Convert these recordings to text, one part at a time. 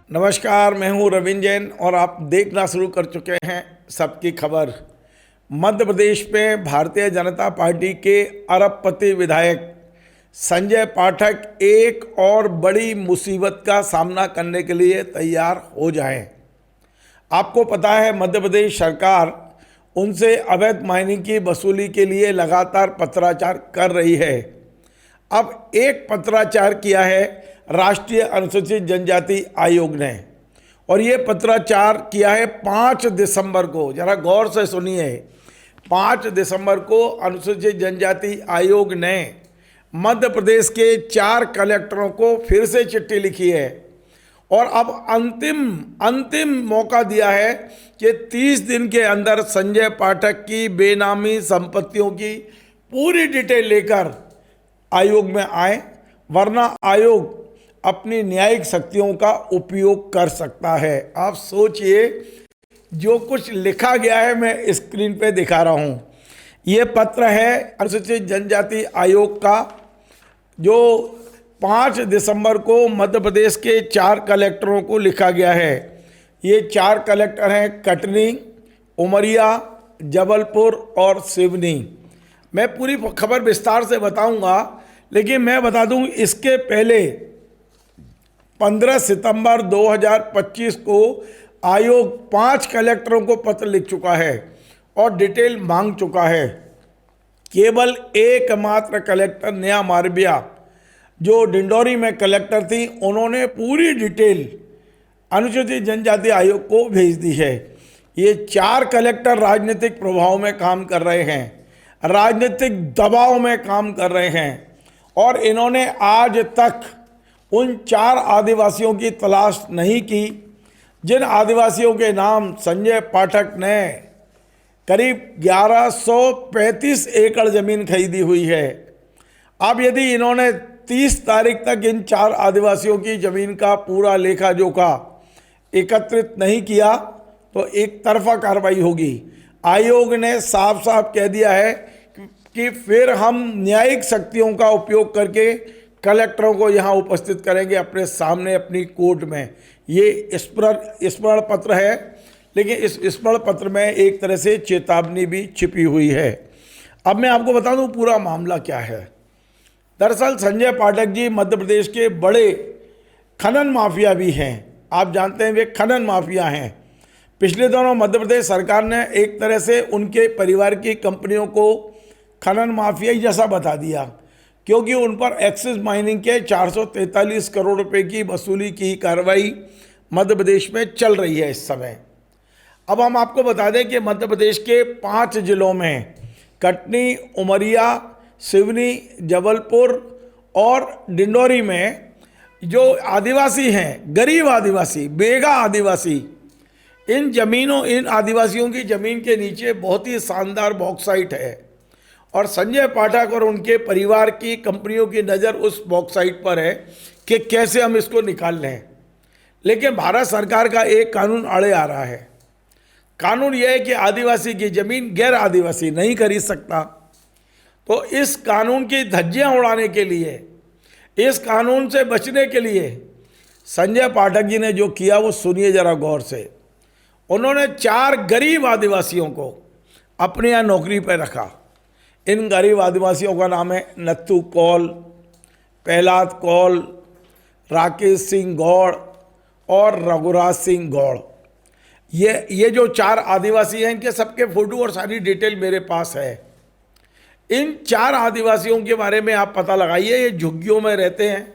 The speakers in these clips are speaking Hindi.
नमस्कार, मैं हूं रविंद्र जैन और आप देखना शुरू कर चुके हैं सबकी खबर। मध्य प्रदेश में भारतीय जनता पार्टी के अरबपति विधायक संजय पाठक एक और बड़ी मुसीबत का सामना करने के लिए तैयार हो जाएं। आपको पता है मध्य प्रदेश सरकार उनसे अवैध माइनिंग की वसूली के लिए लगातार पत्राचार कर रही है। अब एक पत्राचार किया है राष्ट्रीय अनुसूचित जनजाति आयोग ने, और ये पत्राचार किया है 5 दिसंबर को। जरा गौर से सुनिए, 5 दिसंबर को अनुसूचित जनजाति आयोग ने मध्य प्रदेश के 4 कलेक्टरों को फिर से चिट्ठी लिखी है और अब अंतिम मौका दिया है कि 30 दिन के अंदर संजय पाठक की बेनामी संपत्तियों की पूरी डिटेल लेकर आयोग में आए, वरना आयोग अपनी न्यायिक शक्तियों का उपयोग कर सकता है। आप सोचिए, जो कुछ लिखा गया है मैं स्क्रीन पे दिखा रहा हूँ। ये पत्र है अनुसूचित जनजाति आयोग का, जो 5 दिसंबर को मध्य प्रदेश के 4 कलेक्टरों को लिखा गया है। ये 4 कलेक्टर हैं कटनी, उमरिया, जबलपुर और सिवनी। मैं पूरी खबर विस्तार से बताऊंगा, लेकिन मैं बता दूं इसके पहले 15 सितंबर 2025 को आयोग 5 कलेक्टरों को पत्र लिख चुका है और डिटेल मांग चुका है। केवल एकमात्र कलेक्टर नेहा मारबिया, जो डिंडोरी में कलेक्टर थी, उन्होंने पूरी डिटेल अनुसूचित जनजाति आयोग को भेज दी है। ये 4 कलेक्टर राजनीतिक प्रभाव में काम कर रहे हैं, राजनीतिक दबाव में काम कर रहे हैं, और इन्होंने आज तक उन 4 आदिवासियों की तलाश नहीं की जिन आदिवासियों के नाम संजय पाठक ने करीब 1135 एकड़ ज़मीन खरीदी हुई है। अब यदि इन्होंने 30 तारीख तक इन 4 आदिवासियों की ज़मीन का पूरा लेखा जोखा एकत्रित नहीं किया तो एक तरफा कार्रवाई होगी। आयोग ने साफ साफ कह दिया है कि फिर हम न्यायिक शक्तियों का उपयोग करके कलेक्टरों को यहाँ उपस्थित करेंगे अपने सामने अपनी कोर्ट में। ये स्मरण पत्र है, लेकिन इस स्मरण पत्र में एक तरह से चेतावनी भी छिपी हुई है। अब मैं आपको बता दूं पूरा मामला क्या है। दरअसल संजय पाठक जी मध्य प्रदेश के बड़े खनन माफिया भी हैं। आप जानते हैं वे खनन माफिया हैं। पिछले दिनों मध्य प्रदेश सरकार ने एक तरह से उनके परिवार की कंपनियों को खनन माफिया जैसा बता दिया, क्योंकि उन पर एक्सिस माइनिंग के 443 करोड़ रुपए की वसूली की कार्रवाई मध्य प्रदेश में चल रही है इस समय। अब हम आपको बता दें कि मध्य प्रदेश के 5 जिलों में कटनी, उमरिया, सिवनी, जबलपुर और डिंडोरी में जो आदिवासी हैं, गरीब आदिवासी, बेगा आदिवासी, इन आदिवासियों की ज़मीन के नीचे बहुत ही शानदार बॉक्साइट है, और संजय पाठक और उनके परिवार की कंपनियों की नज़र उस बॉक्साइट पर है कि कैसे हम इसको निकाल लें। लेकिन भारत सरकार का एक कानून आड़े आ रहा है। कानून यह है कि आदिवासी की ज़मीन गैर आदिवासी नहीं खरीद सकता। तो इस कानून की धज्जियां उड़ाने के लिए, इस कानून से बचने के लिए संजय पाठक जी ने जो किया वो सुनिए जरा गौर से। उन्होंने 4 गरीब आदिवासियों को अपने यहाँ नौकरी पर रखा। इन गरीब आदिवासियों का नाम है नत्थू कौल, प्रहलाद कौल, राकेश सिंह गौड़ और रघुराज सिंह गौड़। ये जो 4 आदिवासी हैं, इनके सबके फोटो और सारी डिटेल मेरे पास है। इन 4 आदिवासियों के बारे में आप पता लगाइए। ये झुग्गियों में रहते हैं।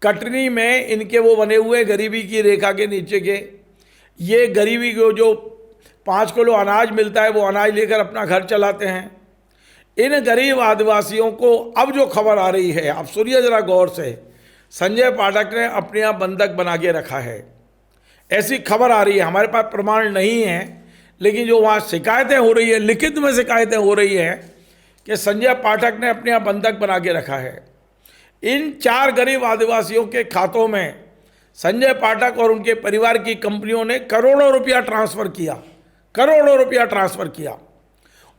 कटनी में इनके वो बने हुए गरीबी की रेखा के नीचे के, ये गरीबी को जो 5 किलो अनाज मिलता है वो अनाज लेकर अपना घर चलाते हैं। इन गरीब आदिवासियों को अब जो खबर आ रही है, आप सुनिए जरा गौर से, संजय पाठक ने अपने यहाँ बंधक बना के रखा है, ऐसी खबर आ रही है। हमारे पास प्रमाण नहीं है, लेकिन जो वहाँ शिकायतें हो रही है, लिखित में शिकायतें हो रही हैं कि संजय पाठक ने अपने यहाँ बंधक बना के रखा है। इन 4 गरीब आदिवासियों के खातों में संजय पाठक और उनके परिवार की कंपनियों ने करोड़ों रुपया ट्रांसफ़र किया,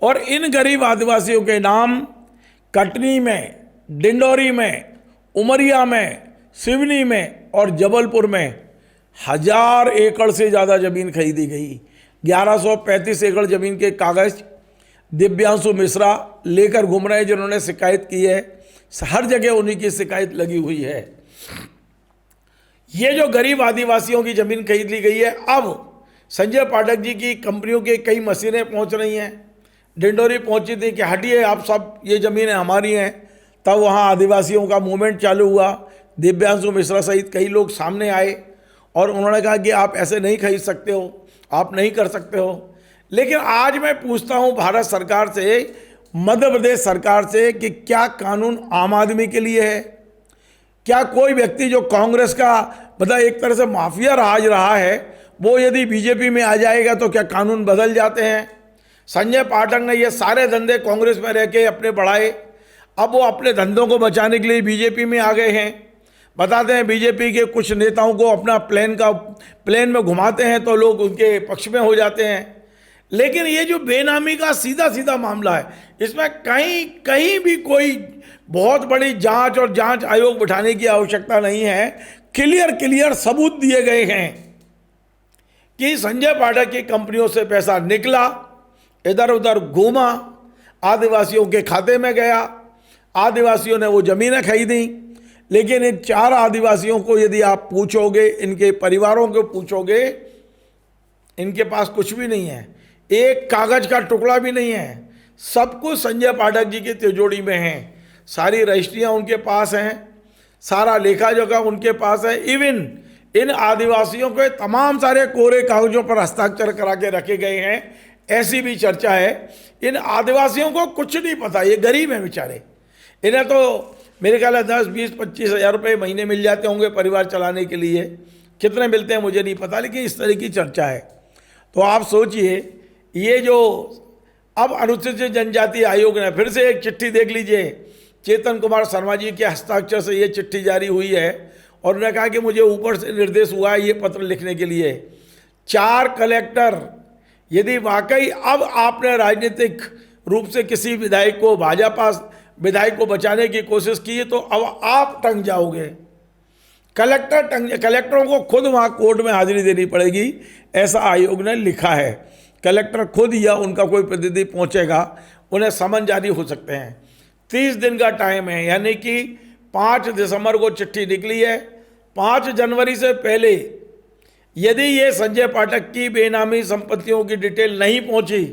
और इन गरीब आदिवासियों के नाम कटनी में, डिंडोरी में, उमरिया में, सिवनी में और जबलपुर में 1000 एकड़ से ज़्यादा ज़मीन खरीदी गई। 1135 एकड़ ज़मीन के कागज़ दिव्यांशु मिश्रा लेकर घूम रहे हैं, जिन्होंने शिकायत की है। हर जगह उन्हीं की शिकायत लगी हुई है। ये जो गरीब आदिवासियों की ज़मीन खरीद ली गई है, अब संजय पाठक जी की कंपनियों के कई मशीनें पहुंच रही हैं। डिंडोरी पहुंची थी कि हटिए आप सब, ये ज़मीनें हमारी हैं। तब वहाँ आदिवासियों का मूवमेंट चालू हुआ। दिव्यांशु मिश्रा सहित कई लोग सामने आए और उन्होंने कहा कि आप ऐसे नहीं खरीद सकते हो, आप नहीं कर सकते हो। लेकिन आज मैं पूछता हूँ भारत सरकार से, मध्य प्रदेश सरकार से, कि क्या कानून आम आदमी के लिए है? क्या कोई व्यक्ति जो कांग्रेस का मतलब एक तरह से माफिया राज रहा है, वो यदि बीजेपी में आ जाएगा तो क्या कानून बदल जाते हैं? संजय पाठक ने ये सारे धंधे कांग्रेस में रह के अपने बढ़ाए, अब वो अपने धंधों को बचाने के लिए बीजेपी में आ गए हैं। बताते हैं बीजेपी के कुछ नेताओं को अपना प्लेन में घुमाते हैं तो लोग उनके पक्ष में हो जाते हैं। लेकिन ये जो बेनामी का सीधा सीधा मामला है, इसमें कहीं भी कोई बहुत बड़ी जांच और जांच आयोग बिठाने की आवश्यकता नहीं है। क्लियर सबूत दिए गए हैं कि संजय पाठक की कंपनियों से पैसा निकला, इधर उधर घूमा, आदिवासियों के खाते में गया, आदिवासियों ने वो ज़मीनें खरीदी। लेकिन इन 4 आदिवासियों को यदि आप पूछोगे, इनके परिवारों को पूछोगे, इनके पास कुछ भी नहीं है, एक कागज का टुकड़ा भी नहीं है। सब कुछ संजय पाठक जी की तिजोरी में है। सारी रजिस्ट्रियाँ उनके पास हैं, सारा लेखा जोखा उनके पास है। इवन इन आदिवासियों के तमाम सारे कोरे कागजों पर हस्ताक्षर करा के रखे गए हैं, ऐसी भी चर्चा है। इन आदिवासियों को कुछ नहीं पता, ये गरीब हैं बेचारे। इन्हें तो मेरे ख्याल है 10, 20, 25 हज़ार रुपये महीने मिल जाते होंगे परिवार चलाने के लिए। कितने मिलते हैं मुझे नहीं पता, लेकिन इस तरह की चर्चा है। तो आप सोचिए, ये जो अब अनुसूचित जनजाति आयोग ने फिर से एक चिट्ठी, देख लीजिए, चेतन कुमार शर्मा जी के हस्ताक्षर से ये चिट्ठी जारी हुई है और उन्होंने कहा कि मुझे ऊपर से निर्देश हुआ है ये पत्र लिखने के लिए। 4 कलेक्टर, यदि वाकई अब आपने राजनीतिक रूप से किसी विधायक को, भाजपा विधायक को बचाने की कोशिश की है, तो अब आप टंग जाओगे। कलेक्टरों को खुद वहाँ कोर्ट में हाजिरी देनी पड़ेगी, ऐसा आयोग ने लिखा है। कलेक्टर खुद या उनका कोई प्रतिनिधि पहुँचेगा, उन्हें समन जारी हो सकते हैं। 30 दिन का टाइम है, यानी कि 5 दिसंबर को चिट्ठी निकली है। 5 जनवरी से पहले यदि ये संजय पाठक की बेनामी संपत्तियों की डिटेल नहीं पहुंची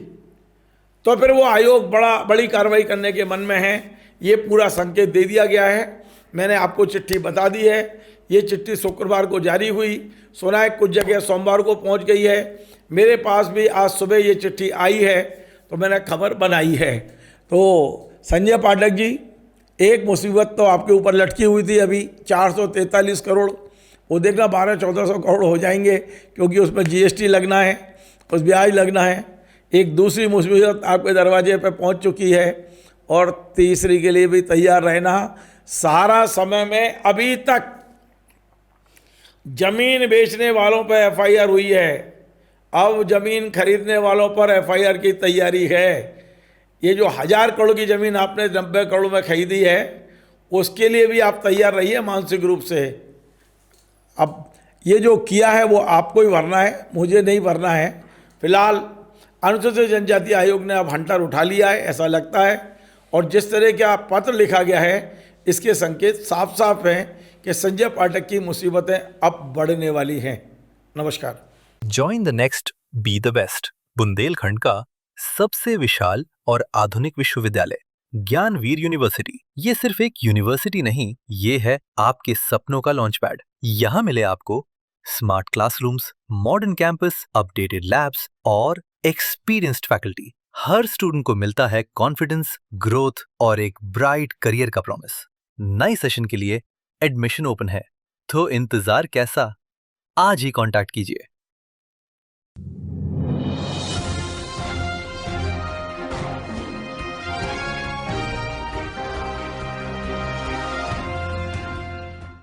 तो फिर वो आयोग बड़ी कार्रवाई करने के मन में है। ये पूरा संकेत दे दिया गया है। मैंने आपको चिट्ठी बता दी है। ये चिट्ठी शुक्रवार को जारी हुई, सुना है कुछ जगह सोमवार को पहुंच गई है। मेरे पास भी आज सुबह ये चिट्ठी आई है, तो मैंने खबर बनाई है। तो संजय पाठक जी, एक मुसीबत तो आपके ऊपर लटकी हुई थी अभी, 443 करोड़, वो देखना 1200-1400 करोड़ हो जाएंगे, क्योंकि उसमें जीएसटी लगना है, उस ब्याज लगना है। एक दूसरी मुसीबत आपके दरवाजे पे पहुंच चुकी है, और तीसरी के लिए भी तैयार रहना। सारा समय में अभी तक जमीन बेचने वालों पर एफआईआर हुई है, अब जमीन खरीदने वालों पर एफआईआर की तैयारी है। ये जो 1000 करोड़ की ज़मीन आपने 90 करोड़ में खरीदी है, उसके लिए भी आप तैयार रहिए मानसिक रूप से। अब ये जो किया है वो आपको ही भरना है, मुझे नहीं भरना है। फिलहाल अनुसूचित जनजाति आयोग ने अब हंटर उठा लिया है, ऐसा लगता है। और जिस तरह का पत्र लिखा गया है, इसके संकेत साफ साफ हैं कि संजय पाठक की मुसीबतें अब बढ़ने वाली हैं। नमस्कार। Join the next be the best, Bundelkhand का सबसे विशाल और आधुनिक विश्वविद्यालय ज्ञानवीर यूनिवर्सिटी। ये सिर्फ एक यूनिवर्सिटी नहीं, ये है आपके सपनों का लॉन्च पैड। यहाँ मिले आपको smart classrooms, modern campus, updated labs और एक्सपीरियंस्ड फैकल्टी। हर स्टूडेंट को मिलता है कॉन्फिडेंस, ग्रोथ और एक ब्राइट करियर का प्रॉमिस। नए सेशन के लिए एडमिशन ओपन है, तो इंतजार कैसा? आज ही कांटेक्ट कीजिए।